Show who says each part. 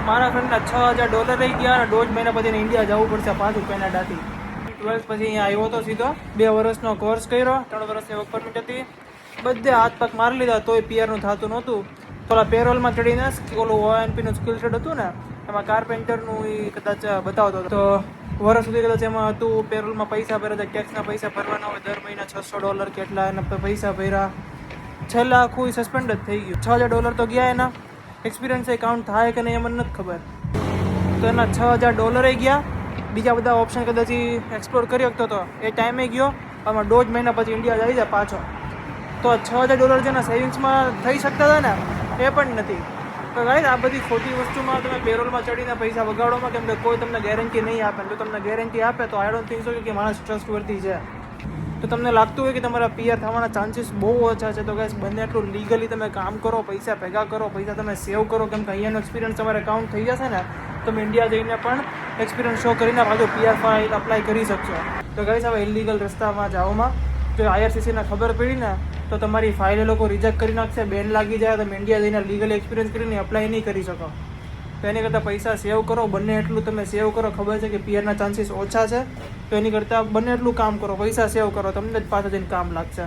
Speaker 1: મારા ફ્રેન્ડના $6,000 રહી ગયા અને 1.5 મહિના પછી ઇન્ડિયા જવું પડશે પાછું કેનેડાથી. 12 પછી અહીંયા આવ્યો હતો સીધો. 2 વર્ષનો કોર્સ કર્યો, 3 વર્ષની વર્ક પરમિટ હતી. બધે હાથ પગ મારી લીધા તોય પીઆરનું થતું નહોતું. થોડા પેરોલમાં ચડીને ઓલું ONPનું સ્કિલ સેટ હતું ને, એમાં કાર્પેન્ટરનું એ કદાચ બતાવતો હતો. તો વર્ષ સુધી કદાચ એમાં હતું. પેરોલમાં પૈસા ભર્યા, ટેક્સના પૈસા ભરવાના હોય દર મહિના $600 કેટલા એના પૈસા ભર્યા. છેલ્લા આખું સસ્પેન્ડ જ થઈ ગયું. $6,000 તો ગયા એના. એક્સપિરિયન્સ એ કાઉન્ટ થાય કે નહીં એ મને નથી ખબર. તો એના $6,000 ગયા. બીજા બધા ઓપ્શન કદાચ એક્સપ્લોર કરી શકતો હતો, એ ટાઈમે ગયો. આમાં 1.5 મહિના પછી ઇન્ડિયા જઈ જાય પાછો. તો $6,000 જેના સેવિંગ્સમાં થઈ શકતા હતા ને એ પણ નથી. તો ગાઈસ આ બધી ખોટી વસ્તુમાં તમે પેરોલમાં ચડીને પૈસા વગાડોમાં, કેમ કે કોઈ તમને ગેરંટી નહીં આપે. જો તમને ગેરંટી આપે તો આઈ ડોન્ટ થિંક સો કે માણસ ટ્રસ્ટવર્ધી છે. તો તમને લાગતું હોય કે તમારા પીઆર થવાના ચાન્સીસ બહુ ઓછા છે, તો ગાઈસ બંને એટલું લીગલી તમે કામ કરો, પૈસા ભેગા કરો, પૈસા તમે સેવ કરો. કેમ કે અહીંયાનો એક્સપિરિયન્સ તમારે કાઉન્ટ થઈ જશે ને, તમે ઇન્ડિયા જઈને પણ એક્સપિરિયન્સ શો કરીને પાછો પીઆર ફાઇલ અપ્લાય કરી શકશો. તો ગાઈસ હવે ઇલીગલ રસ્તામાં જાઓમાં જો IRCCને ખબર પડી ને તો તમારી ફાઇલ એ લોકો રિજેક્ટ કરી નાખશે, બેન લાગી જાય. તમે ઇન્ડિયા જઈને લીગલી એક્સપિરિયન્સ કરીને અપ્લાય નહીં કરી શકો. તો એની કરતાં પૈસા સેવ કરો, બંને એટલું તમે સેવ કરો. ખબર છે કે પીઆરના ચાન્સીસ ઓછા છે, તો એની કરતાં બંને એટલું કામ કરો, પૈસા સેવ કરો, તમને જ પાછા જઈને કામ લાગશે.